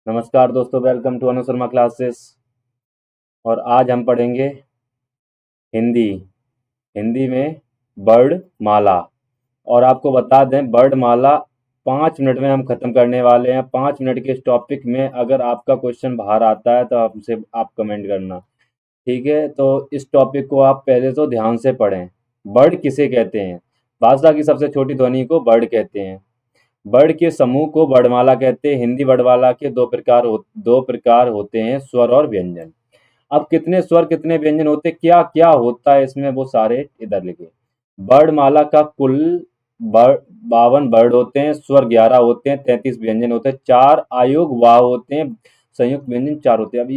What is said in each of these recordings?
नमस्कार दोस्तों, welcome to Anu Sharma classes. और आज हम पढ़ेंगे हिंदी। हिंदी में बर्ड माला। और आपको बता दें, बर्ड माला 5 मिनट में हम ख़त्म करने वाले हैं। 5 मिनट के इस टॉपिक में अगर आपका क्वेश्चन बाहर आता है तो आप कमेंट करना। ठीक है, तो इस टॉपिक को आप पहले तो ध्यान से पढ़ें। बर्ड किसे कहते हैं? भाषा की सबसे छोटी ध्वनि को बर्ड कहते हैं। बर्ड के समूह को वर्णमाला कहते हैं। हिंदी वर्णमाला के दो प्रकार होते हैं, स्वर और व्यंजन। अब कितने स्वर कितने व्यंजन होते हैं, क्या क्या होता है इसमें, वो सारे इधर लिखे। वर्णमाला का कुल 52 वर्ड होते हैं, स्वर 11 होते हैं, 33 व्यंजन होते हैं, 4 अयोग वाह होते हैं, संयुक्त व्यंजन 4 होते हैं। अब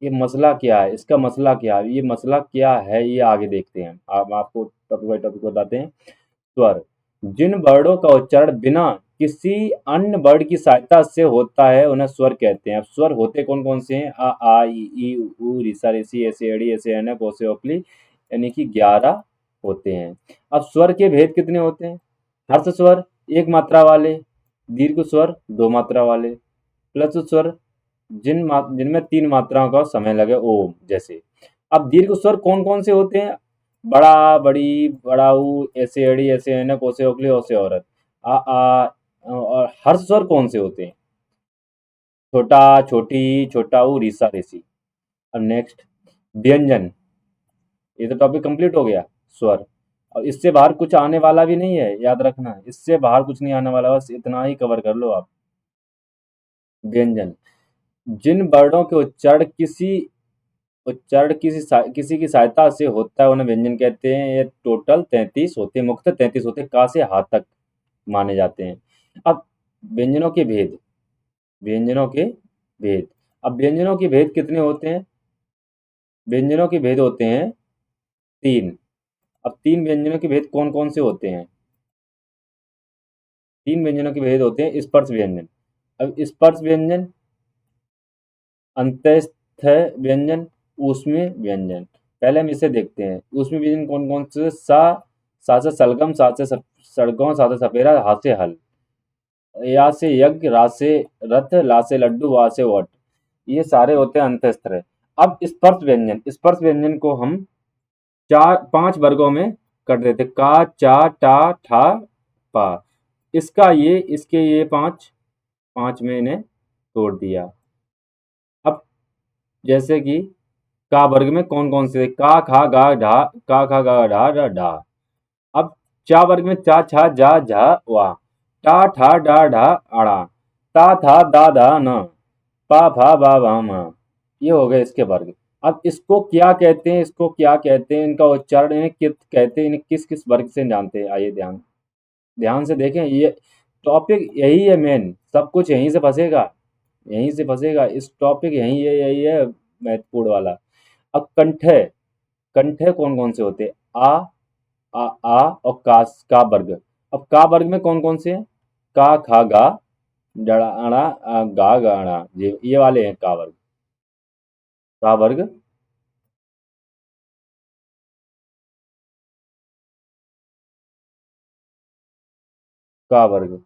ये मसला क्या है, इसका मसला क्या है, ये मसला क्या है, ये आगे देखते हैं। आप आपको टॉपिक बाई टॉपिक बताते हैं। स्वर, जिन वर्णों का उच्चारण बिना किसी अन्य वर्ण की सहायता से होता है उन्हें स्वर कहते हैं। अब स्वर होते कौन कौन से हैं? आ ई ऊ ऋसा ऋषि ऐसे एड़ी ऐसे ऐनक ओसे ओकली, यानी कि 11 होते हैं। अब स्वर के भेद कितने होते हैं? हर्ष स्वर एक मात्रा वाले, दीर्घ स्वर दो मात्रा वाले, प्लस स्वर जिनमें 3 मात्राओं का समय लगे, ओम जैसे। अब दीर्घ स्वर कौन कौन से होते हैं? बड़ा बड़ी बड़ाऊ ऐसे अड़ी ऐसे ऐनक ओसे ओकली ओसे औरत। आ और हर्ष स्वर कौन से होते हैं? छोटा छोटी छोटा ऊ ऋसा ऋषि। अब नेक्स्ट, व्यंजन। ये तो टॉपिक कंप्लीट हो गया। स्वर, और इससे बाहर कुछ आने वाला भी नहीं है, याद रखना, इससे बाहर कुछ नहीं आने वाला, बस इतना ही कवर कर लो आप। व्यंजन, जिन वर्णों के उच्चारण किसी की सहायता से होता है उन्हें व्यंजन कहते हैं। ये टोटल 33 होते हैं, मुख्यतः 33 होते हैं, का से हा तक माने जाते हैं। अब व्यंजनों के भेद। व्यंजनों के भेद, अब व्यंजनों के भेद कितने होते हैं? व्यंजनों के भेद होते हैं 3। अब 3 व्यंजनों के भेद कौन कौन से होते हैं? 3 व्यंजनों के भेद होते हैं। स्पर्श व्यंजन, अब स्पर्श व्यंजन, अंतस्थ व्यंजन, ऊष्मीय व्यंजन। पहले हम इसे देखते हैं। ऊष्मीय व्यंजन कौन कौन से? सा से सलगम, सड़गों, सा से सपेरा, हा से हल, या से यज्ञ, रा से रथ, ला से लड्डू, वा से वट। ये सारे होते हैं अंतस्थ। अब स्पर्श व्यंजन, स्पर्श व्यंजन को हम 5 वर्गों में कर देते। का, चा, टा, ठा, पा। इसके ये 5 में इन्हें तोड़ दिया। अब जैसे कि का वर्ग में कौन कौन से? का खा गा ढा, का खा गा ढा ढा ढा। अब चा वर्ग में चा छा जा झा वा, टा ठा डा ढा अड़ा, ता था दा धा न, पा फा बा भा मा। ये हो गए इसके वर्ग। अब इसको क्या कहते हैं, इसको क्या कहते हैं, इनका उच्चारण इन्हें कित कहते हैं, इन्हें किस किस वर्ग से जानते हैं? आइए ध्यान ध्यान से देखें। ये टॉपिक यही है मेन, सब कुछ यहीं से फंसेगा, यहीं से फंसेगा। इस टॉपिक यही है महत्वपूर्ण वाला। अब कंठ, कंठ कौन कौन से होते हैं? आ और का वर्ग। अब का वर्ग में कौन कौन से हैं? का खा गा डड़ा अड़ा गा गाड़ा, ये वाले हैं का वर्ग। का वर्ग, का वर्ग।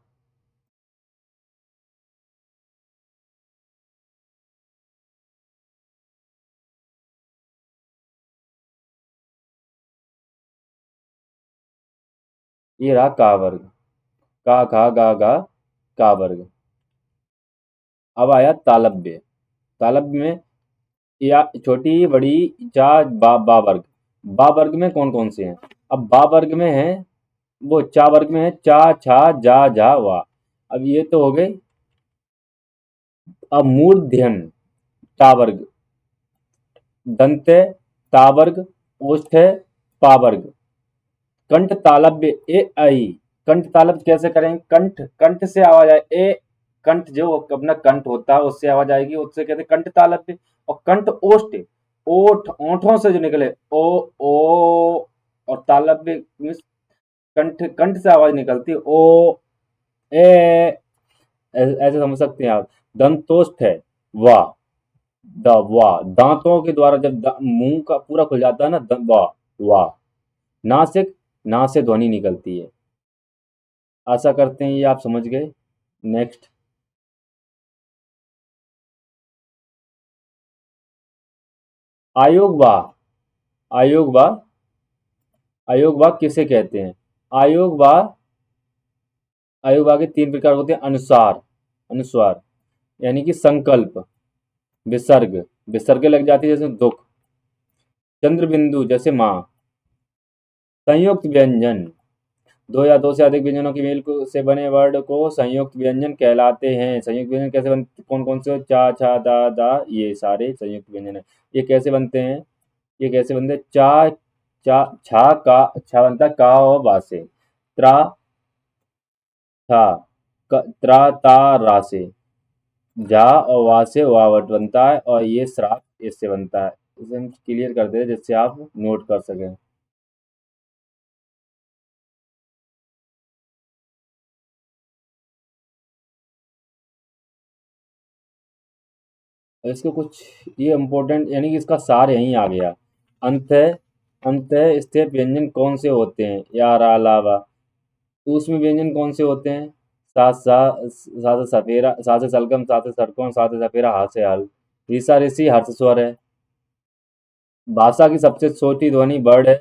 ये रहा का वर्ग। का खा गा गा, का वर्ग। अब आया तालब्य। तालब्य में या छोटी बड़ी चा बा वर्ग। बा वर्ग में कौन कौन से हैं? अब बा वर्ग में है, वो चा वर्ग में है चा छा जा झा वा। अब ये तो हो गए। अब मूर्धन्य टा वर्ग, दंत ता वर्ग, ओष्ठ पा वर्ग। कंठ तालव्य ए आई। कंठ तालव्य कैसे करेंगे? कंठ, कंठ से आवाज आए ए, कंठ जो अपना कंठ होता है उससे आवाज आएगी, उससे कहते हैं कंठ तालव्य। और कंठ ओष्ठ, ओठ ओठों से जो निकले, ओ और तालव्य मीन्स कंठ, कंठ से आवाज निकलती है, ओ ए। ऐसे समझ सकते हैं आप। दंतोष्ठ है वाह, द वाह, दांतों के द्वारा जब मुंह का पूरा खुल जाता है ना, वाह वाह। नासिक, ना से ध्वनि निकलती है। आशा करते हैं ये आप समझ गए। नेक्स्ट, आयोग वा, आयोग वा, आयोग वा किसे कहते हैं? आयोग वा, आयोग वा के 3 प्रकार होते हैं। अनुसार, अनुस्वार यानी कि संकल्प, विसर्ग, विसर्ग लग जाती है जैसे दुख, चंद्र बिंदु जैसे माँ, संयुक्त व्यंजन, दो या दो से अधिक व्यंजनों की मेल से बने वर्ड को संयुक्त व्यंजन कहलाते हैं। संयुक्त व्यंजन कैसे बनते, कौन कौन से? चा, छा, दा, दा, ये सारे संयुक्त व्यंजन है। ये कैसे बनते हैं? ये कैसे बनते हैं? चा, चा, छा का, छा बनता है का और बा से, त्रा, था, त्रा, ता, रा से, जा और वा से वावट बनता है, और ये श्राप इससे बनता है। इसे हम क्लियर कर दे जिससे आप नोट कर सकें। और इसको कुछ ये इम्पोर्टेंट यानी कि इसका सार यहीं आ गया। अंत अंत स्थित व्यंजन कौन से होते हैं? या रा, ला, वा। तो उसमें व्यंजन कौन से होते हैं? सा, सा से सफेरा, सा से सलगम, सा से सरकों, सा से सफेरा, हा से हल। ऋषा ऋषि हर्ष स्वर है। भाषा की सबसे छोटी ध्वनि वर्ड है।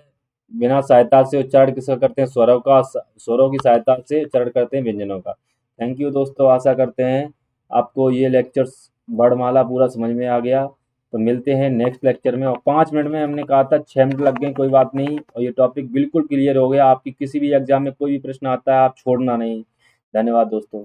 बिना सहायता से उच्चारण किसका करते हैं? स्वरों का, स्वरों की सहायता से उच्चारण करते हैं व्यंजनों का। थैंक यू दोस्तों, आशा करते हैं आपको ये लेक्चर्स वर्णमाला पूरा समझ में आ गया। तो मिलते हैं नेक्स्ट लेक्चर में। और 5 मिनट में, हमने कहा था 6 मिनट लग गए, कोई बात नहीं, और ये टॉपिक बिल्कुल क्लियर हो गया। आपकी किसी भी एग्जाम में कोई भी प्रश्न आता है आप छोड़ना नहीं। धन्यवाद दोस्तों।